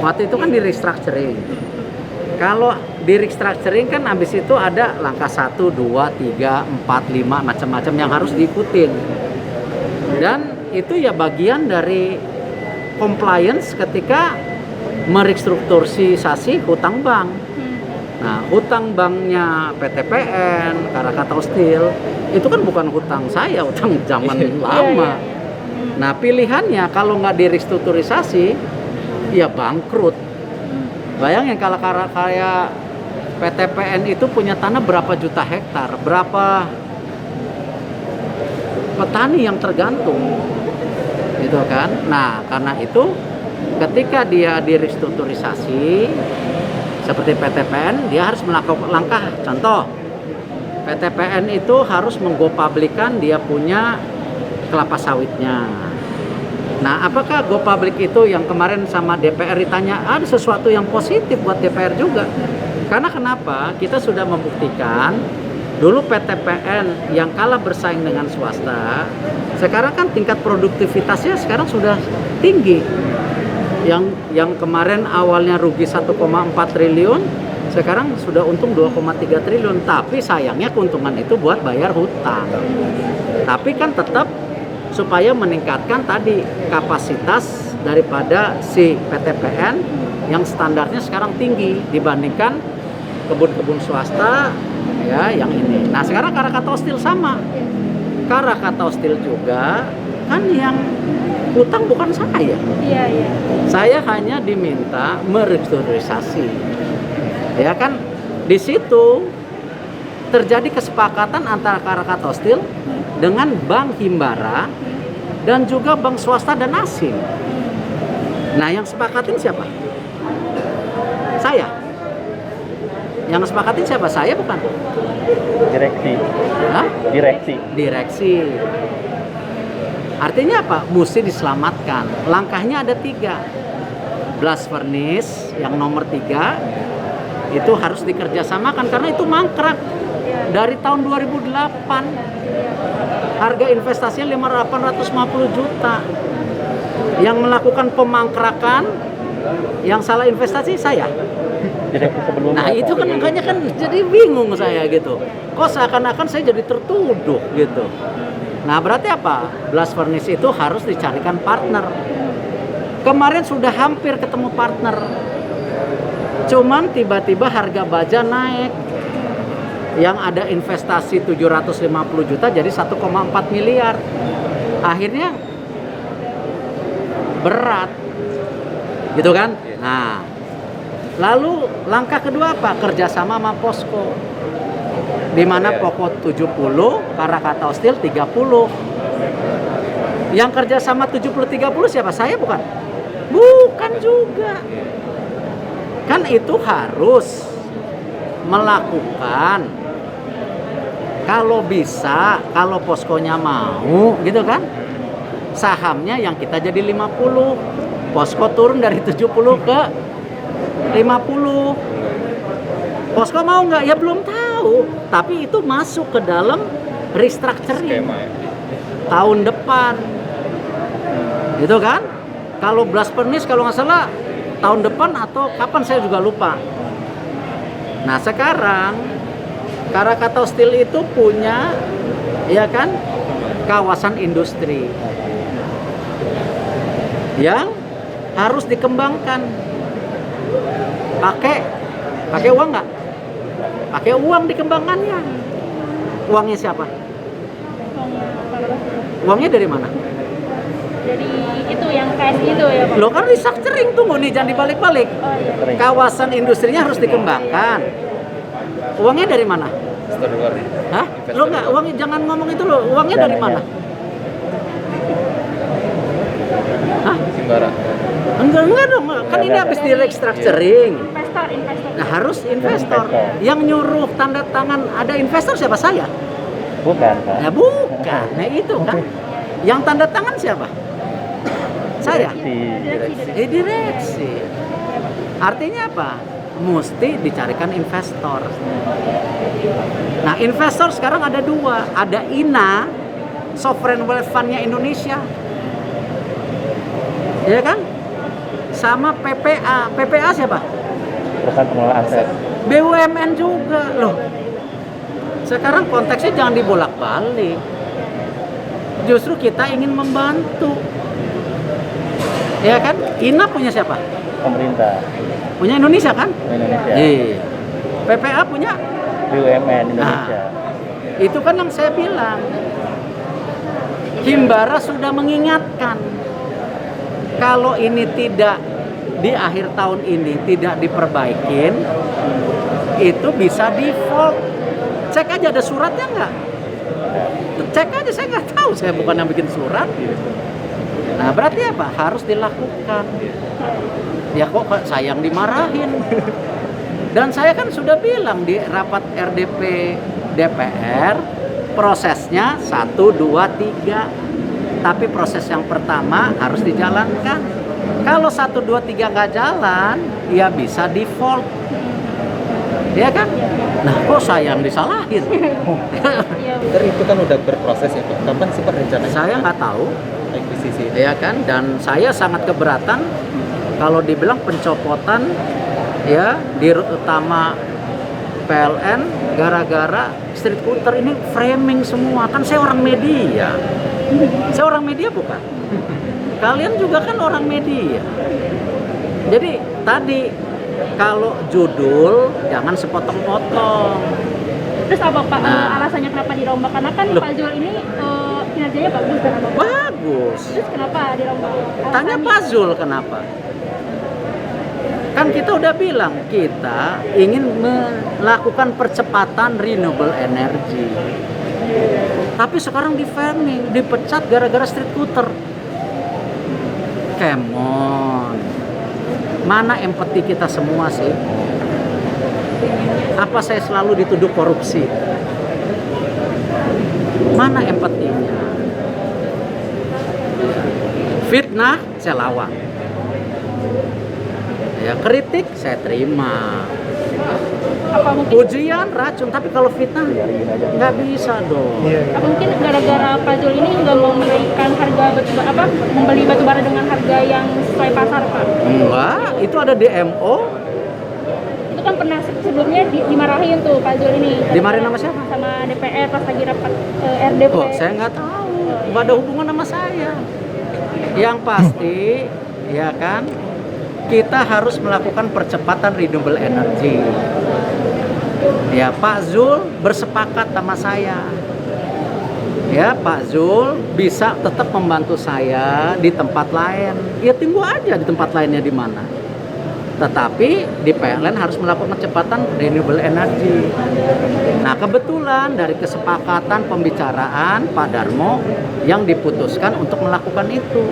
Waktu itu kan di restructuring. Kalau di restructuring kan habis itu ada langkah 1, 2, 3, 4, 5 macam-macam yang harus diikutin. Dan itu ya bagian dari compliance ketika merestrukturisasi hutang bank. Nah, hutang banknya PTPN, Krakatau Steel, itu kan bukan hutang saya, hutang zaman lama. Nah, pilihannya kalau nggak direstrukturisasi, ya bangkrut. Bayangin kalau kayak PTPN itu punya tanah berapa juta hektar, berapa petani yang tergantung, gitu kan? Nah, karena itu ketika dia direstrukturisasi seperti PTPN, dia harus melakukan langkah. Contoh, PTPN itu harus menggo-publikan dia punya kelapa sawitnya. Nah, apakah go public itu yang kemarin sama DPR ditanya, ada sesuatu yang positif buat DPR juga? Karena kenapa? Kita sudah membuktikan dulu PTPN yang kalah bersaing dengan swasta, sekarang kan tingkat produktivitasnya sekarang sudah tinggi. Yang kemarin awalnya rugi 1,4 triliun, sekarang sudah untung 2,3 triliun. Tapi sayangnya keuntungan itu buat bayar hutang. Tapi kan tetap supaya meningkatkan tadi kapasitas daripada si PTPN yang standarnya sekarang tinggi dibandingkan kebun-kebun swasta ya yang ini. Nah, sekarang Krakatau Steel sama. Krakatau Steel juga kan yang hutang bukan saya. Iya. Saya hanya diminta merestrukturisasi. Ya kan di situ terjadi kesepakatan antara Krakatau Steel dengan Bank Himbara dan juga bank swasta dan asing. Nah, yang sepakatin siapa? Saya. Yang sepakatin siapa? Saya bukan? Direksi. Hah? Direksi. Artinya apa? Mesti diselamatkan. Langkahnya ada 3. Blast furnace yang nomor 3 itu harus dikerjasamakan karena itu mangkrak dari tahun 2008. Harga investasinya 850 juta. Yang melakukan pemangkrakan, yang salah investasi saya. Direksi sebelumnya. Nah, itu kan makanya kan jadi bingung saya gitu. Kok seakan-akan saya jadi tertuduh gitu. Nah, berarti apa? Blast furnace itu harus dicarikan partner. Kemarin sudah hampir ketemu partner. Cuman tiba-tiba harga baja naik. Yang ada investasi 750 juta jadi 1,4 miliar. Akhirnya berat. Gitu kan? Nah, lalu langkah kedua apa? Kerjasama sama Posko. Di mana Pokok 70, Krakatau Steel 30. Yang kerjasama 70-30 siapa? Saya bukan? Bukan juga. Kan itu harus melakukan, kalau bisa, kalau Poskonya mau, gitu kan, sahamnya yang kita jadi 50, Posko turun dari 70 ke 50. Posko mau nggak? Ya belum tahu, tapi itu masuk ke dalam restructuring tahun depan, gitu kan? Kalau blast furnace kalau nggak salah tahun depan atau kapan saya juga lupa. Nah, sekarang Krakatau Steel itu punya, ya kan, kawasan industri yang harus dikembangkan. Pakai uang nggak? Pakai uang dikembangannya. Uangnya siapa? Uangnya dari mana? Dari itu yang KS itu ya Pak? Lo kan restructuring, tunggu nih, jangan dibalik-balik. Oh iya. Kawasan industrinya harus dikembangkan. Uangnya dari mana? Hah? Lo nggak, uangnya jangan ngomong itu lo. Uangnya dari mana? Hah? Himbara. Enggak dong. Kan ini habis di restructuring. Investor. Nah, harus investor. Yang nyuruh tanda tangan ada investor siapa? Saya? Bukan, Pak. Ya bukan. Nah itu kan. Yang tanda tangan siapa? Saya. Direksi. Artinya apa? Mesti dicarikan investor. Nah, investor sekarang ada 2. Ada INA, Sovereign Wealth Fund-nya Indonesia. Ya kan? sama PPA. PPA siapa? Perusahaan pengelola aset. BUMN juga loh. Sekarang konteksnya jangan dibolak-balik. Justru kita ingin membantu. Ya kan? INA punya siapa? Pemerintah Punya Indonesia kan? Indonesia. Iya. PPA punya. BUMN Indonesia. Itu kan yang saya bilang. Himbara sudah mengingatkan kalau ini tidak di akhir tahun ini tidak diperbaikin, itu bisa default. Cek aja ada suratnya nggak? Cek aja, saya nggak tahu, saya bukan yang bikin surat. Nah berarti apa? Harus dilakukan. Ya kok sayang dimarahin. Dan saya kan sudah bilang di rapat RDP DPR, prosesnya 1, 2, 3. Tapi proses yang pertama harus dijalankan. Kalau 1, 2, 3 nggak jalan, ya bisa default. Ya kan? Nah kok sayang disalahin? Dari itu kan udah berproses ya Pak. Kapan sih Pak rencananya? Saya nggak tahu. Akuisisi. Ya kan? Dan saya sangat keberatan kalau dibilang pencopotan ya di rute utama PLN gara-gara street scooter ini framing semua. Kan saya orang media. Saya orang media bukan? Kalian juga kan orang media. Jadi tadi kalau judul jangan sepotong-potong. Terus apa Pak Nah. alasannya kenapa dirombak? Karena kan Pak Zul ini kinerjanya bagus kan Pak? Bagus. Terus kenapa dirombak? Tanya Pak Zul kenapa? Kan kita udah bilang kita ingin melakukan percepatan renewable energy. Tapi sekarang di framing, dipecat gara-gara street scooter. Come on. Mana empati kita semua sih? Apa saya selalu dituduh korupsi? Mana empatinya? Fitnah saya lawan. Ya kritik saya terima. Apa mungkin Pujian racun, tapi kalau fitnah nggak bisa dong. apa mungkin gara-gara Pak Zul ini nggak mau menaikkan harga membeli batu bara dengan harga yang sesuai pasar Pak? Enggak, itu ada DMO. Itu kan pernah sebelumnya dimarahin tuh Pak Zul ini. Dimarahin sama siapa? Sama DPR pas lagi rapat RDP. Oh, saya nggak tahu. Nggak ada hubungan sama saya. Yang pasti, ya kan, kita harus melakukan percepatan renewable energy. Ya, Pak Zul bersepakat sama saya. Ya, Pak Zul bisa tetap membantu saya di tempat lain. Ya, tunggu aja di tempat lainnya di mana. Tetapi di PLN harus melakukan kecepatan renewable energy. Nah, kebetulan dari kesepakatan pembicaraan Pak Darmo yang diputuskan untuk melakukan itu.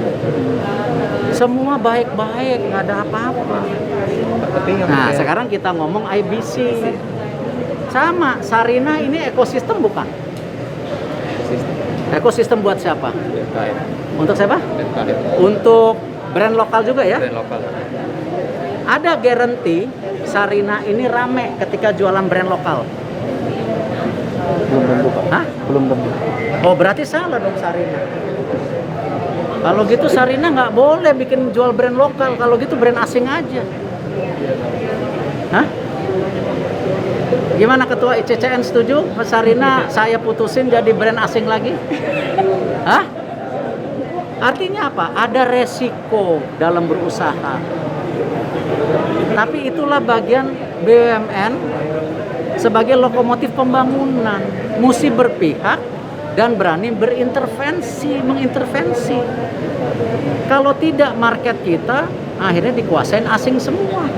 Semua baik-baik, nggak ada apa-apa. Nah, sekarang kita ngomong IBC. Sama, Sarina ini ekosistem bukan? Ekosistem buat siapa? Untuk siapa? Untuk brand lokal juga ya? Brand lokal. Ada garansi Sarina ini rame ketika jualan brand lokal? Belum tentu Pak. Hah? Belum tentu. Oh berarti salah dong Sarina. Kalau gitu Sarina nggak boleh bikin jual brand lokal. Kalau gitu brand asing aja. Hah? Gimana Ketua ICCN setuju? Sarina saya putusin jadi brand asing lagi? Hah? Artinya apa? Ada resiko dalam berusaha. Tapi itulah bagian BUMN sebagai lokomotif pembangunan. Mesti berpihak dan berani mengintervensi. Kalau tidak, market kita akhirnya dikuasain asing semua.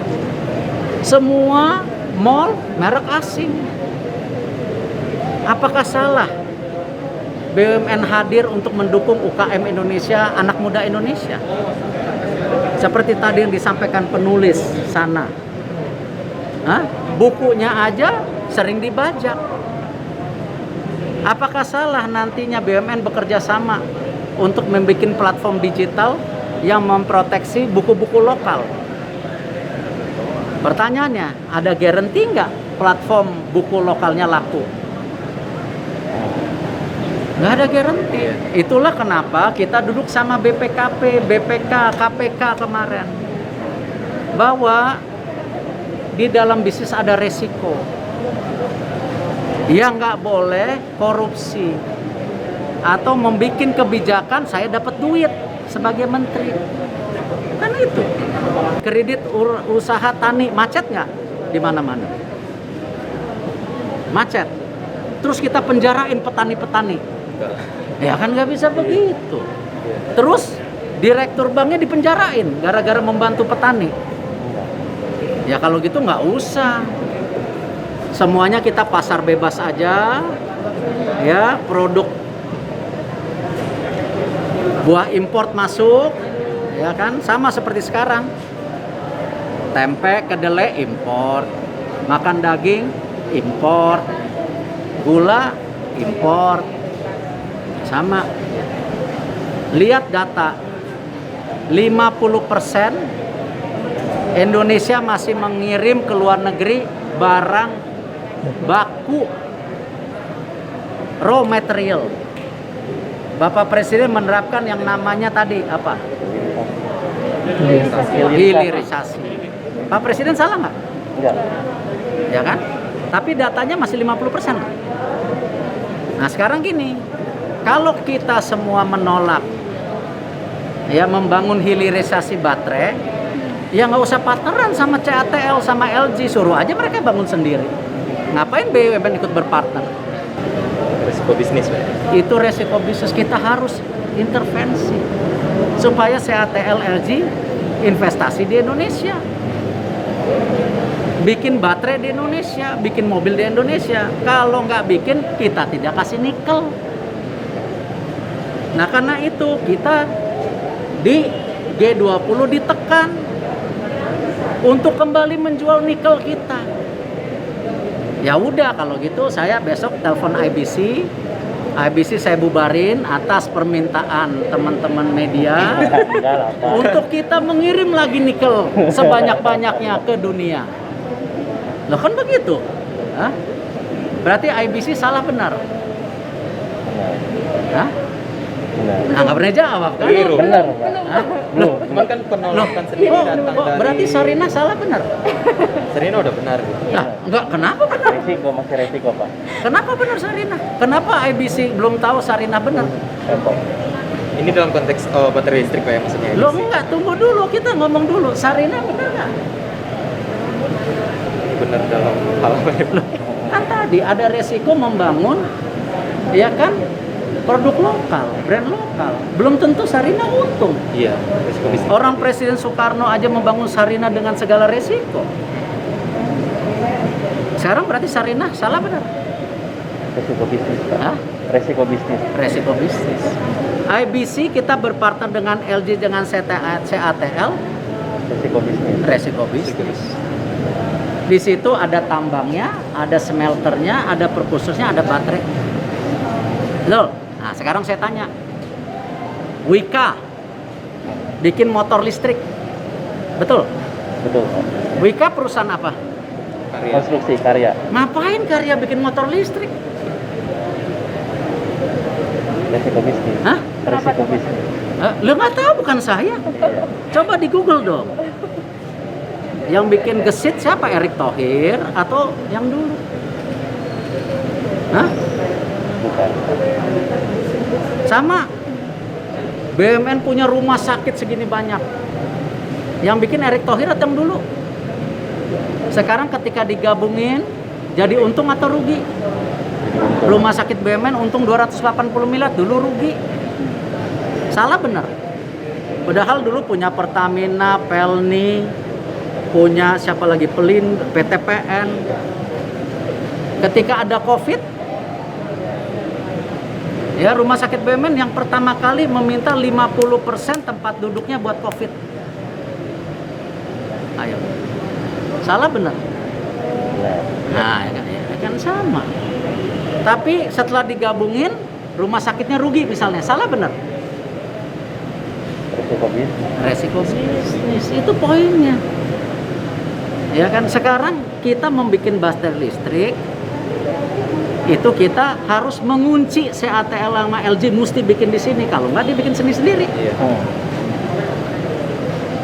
Semua mall merek asing. Apakah salah BUMN hadir untuk mendukung UKM Indonesia, anak muda Indonesia? Seperti tadi yang disampaikan penulis sana. Hah? Bukunya aja sering dibajak. Apakah salah nantinya BUMN bekerja sama untuk membuat platform digital yang memproteksi buku-buku lokal? Pertanyaannya, ada garansi nggak platform buku lokalnya laku? Nggak ada garansi. Itulah kenapa kita duduk sama BPKP, BPK, KPK kemarin. bahwa di dalam bisnis ada resiko. Dia nggak boleh korupsi atau membuat kebijakan saya dapat duit sebagai menteri. Kan itu. Kredit usaha tani macet nggak di mana-mana? Macet. Terus kita penjarain petani-petani. Ya kan nggak bisa begitu. Terus direktur banknya dipenjarain gara-gara membantu petani. Ya kalau gitu nggak usah. Semuanya kita pasar bebas aja. Ya, produk buah import masuk, ya kan, sama seperti sekarang. Tempe, kedelai import, makan daging import, gula import, sama. Lihat data, 50% Indonesia masih mengirim ke luar negeri barang baku, raw material. Bapak Presiden menerapkan yang namanya tadi apa? Hilirisasi. Pak Presiden salah nggak? Enggak. Ya kan? Tapi datanya masih 50%. Nah sekarang gini, kalau kita semua menolak ya membangun hilirisasi baterai, ya nggak usah partneran sama CATL sama LG, suruh aja mereka bangun sendiri. Ngapain BUMN ikut berpartner? Risiko bisnis, Pak. Itu resiko bisnis, kita harus intervensi supaya CATL LG investasi di Indonesia, bikin baterai di Indonesia, bikin mobil di Indonesia. Kalau nggak bikin, kita tidak kasih nikel. Nah karena itu kita di G20 ditekan untuk kembali menjual nikel kita. Ya udah kalau gitu saya besok telepon IBC saya bubarin atas permintaan teman-teman media untuk kita mengirim lagi nikel sebanyak-banyaknya ke dunia. Loh kan begitu? Hah? Berarti IBC salah benar? Hah? Nah, nggak pernah jawab kan? Benar, Pak. Hah? Loh, cuman kan penolakan sendiri datang dari... Berarti Sarinah salah benar? Sarinah udah benar. Nah, enggak, kenapa benar? Resiko, masih resiko, Pak. Kenapa benar Sarinah? Kenapa IBC belum tahu Sarinah benar? Ini dalam konteks baterai listrik, Pak, ya maksudnya. Lo enggak, tunggu dulu, kita ngomong dulu. Sarinah benar nggak? Benar dalam hal apa ya? Loh, kan tadi ada resiko membangun, ya kan, produk lokal, brand lokal. Belum tentu Sarinah untung. Iya, risiko bisnis. Orang Presiden Soekarno aja membangun Sarinah dengan segala resiko. Sekarang berarti Sarinah salah benar? Resiko bisnis, Pak. Hah? Resiko bisnis. Resiko bisnis. IBC kita berpartner dengan LG dengan CATL. Resiko bisnis. Resiko bisnis. Di situ ada tambangnya, ada smelternya, ada perkhususnya, ada baterai. Loh, nah sekarang saya tanya, Wika bikin motor listrik, betul? Betul, Pak. Wika perusahaan apa? Karya. Konstruksi karya. Ngapain Karya bikin motor listrik? Resiko bisnis. Hah? Resiko bisnis. Lo nggak tahu, bukan saya. Coba di Google dong. Yang bikin gesit siapa? Erick Thohir atau yang dulu? Hah? Bukan. Sama. BUMN punya rumah sakit segini banyak. Yang bikin Erick Thohir atau yang dulu? Sekarang ketika digabungin, jadi untung atau rugi? Rumah sakit BUMN untung 280 miliar, dulu rugi. Salah benar? Padahal dulu punya Pertamina, Pelni, punya siapa lagi, Pelin, PTPN. Ketika ada COVID, ya rumah sakit BUMN yang pertama kali meminta 50% tempat duduknya buat COVID. Ayo, salah benar? Nah, ya kan sama. Tapi setelah digabungin, rumah sakitnya rugi misalnya, salah benar? Resiko bisnis. Resiko bisnis, itu poinnya. Ya kan, sekarang kita membuat baterai listrik, itu kita harus mengunci CATL sama LG mesti bikin di sini, kalau nggak dibikin sendiri-sendiri. Iya.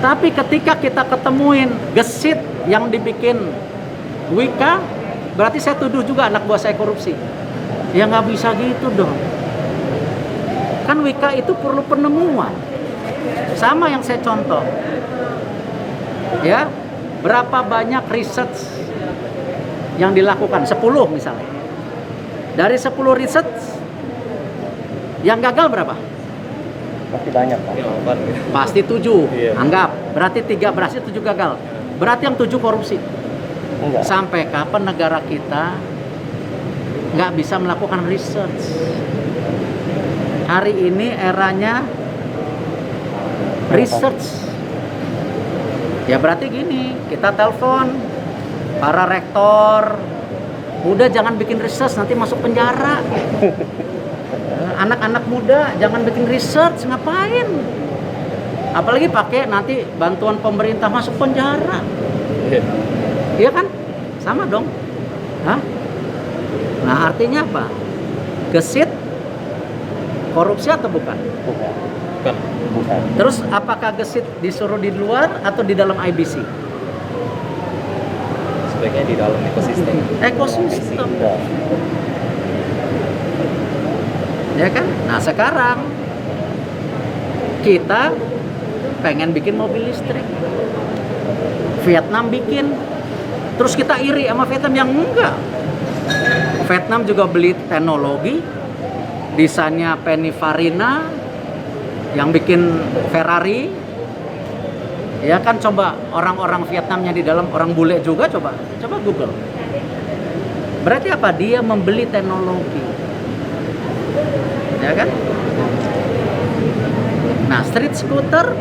Tapi ketika kita ketemuin gesit yang dibikin Wika, berarti saya tuduh juga anak buah saya korupsi. Ya nggak bisa gitu dong. Kan Wika itu perlu penemuan. Sama yang saya contoh. Ya, berapa banyak research yang dilakukan? 10 misalnya. Dari 10 research yang gagal berapa? Pasti banyak Pak. Pasti 7. Iya. Anggap. Berarti 3 berhasil, 7 gagal. Berarti yang 7 korupsi. Enggak. Sampai kapan negara kita nggak bisa melakukan research? Hari ini eranya research. Ya berarti gini, kita telepon para rektor, udah jangan bikin research nanti masuk penjara. Anak-anak muda jangan bikin research, ngapain? Apalagi pakai nanti bantuan pemerintah masuk penjara. Iya kan? Sama dong. Hah? Nah artinya apa? Gesit korupsi atau bukan? Bukan. Bukan. Bukan. Terus apakah gesit disuruh di luar atau di dalam IBC? Sebaiknya di dalam ekosistem. Ekosistem. Enggak. Ya kan? Nah sekarang kita pengen bikin mobil listrik. Vietnam bikin. Terus kita iri sama Vietnam yang enggak. Vietnam juga beli teknologi. Desainnya Pininfarina yang bikin Ferrari. Ya kan, coba orang-orang Vietnamnya di dalam orang bule juga, coba Google. Berarti apa? Dia membeli teknologi. Ya kan? Nah, street scooter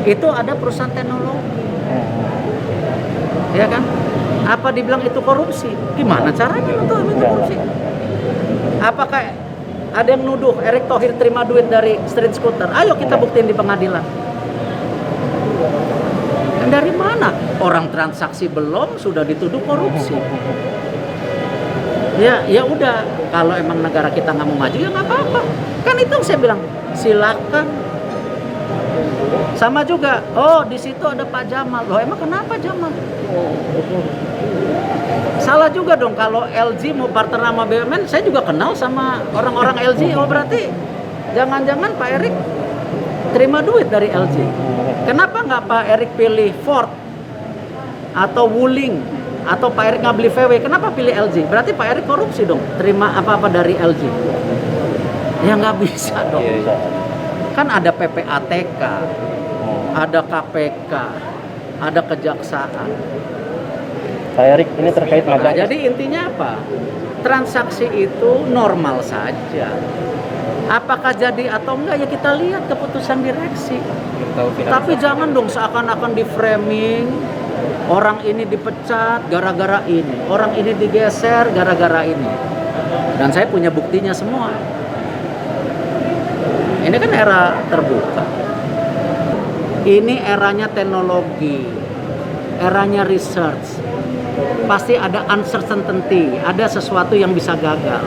itu ada perusahaan teknologi. Ya kan? Apa dibilang itu korupsi? Gimana caranya untuk itu korupsi? Apakah ada yang nuduh Erick Thohir terima duit dari street scooter? Ayo kita buktiin di pengadilan. Dan dari mana? Orang transaksi belum sudah dituduh korupsi. Ya udah, kalau emang negara kita nggak mau maju ya nggak apa-apa. Kan itu yang saya bilang, silakan. Sama juga, oh di situ ada Pak Jamal. Loh emang kenapa Jamal? Salah juga dong kalau LG mau partner sama BUMN. Saya juga kenal sama orang-orang LG. Oh berarti jangan-jangan Pak Erick terima duit dari LG. Kenapa nggak Pak Erick pilih Ford atau Wuling atau Pak Erick nggak beli VW? Kenapa pilih LG? Berarti Pak Erick korupsi dong, terima apa-apa dari LG. Ya nggak bisa dong. Kan ada PPATK, ada KPK, ada kejaksaan. Pak Erick ini terkait Nah, magang. jadi intinya apa? Transaksi itu normal saja. Apakah jadi atau enggak ya kita lihat keputusan direksi. Tapi jangan dong seakan-akan di framing orang ini dipecat gara-gara ini, orang ini digeser gara-gara ini. Dan saya punya buktinya semua. Ini kan era terbuka. Ini eranya teknologi, eranya research. Pasti ada uncertainty, ada sesuatu yang bisa gagal.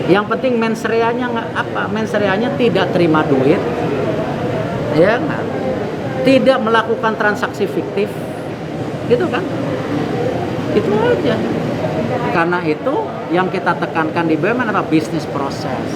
Yang penting mens reanya nggak apa? Mens reanya tidak terima duit, ya nggak? Tidak melakukan transaksi fiktif, gitu kan? Itu aja. Karena itu yang kita tekankan di BUMN apa? Bisnis proses.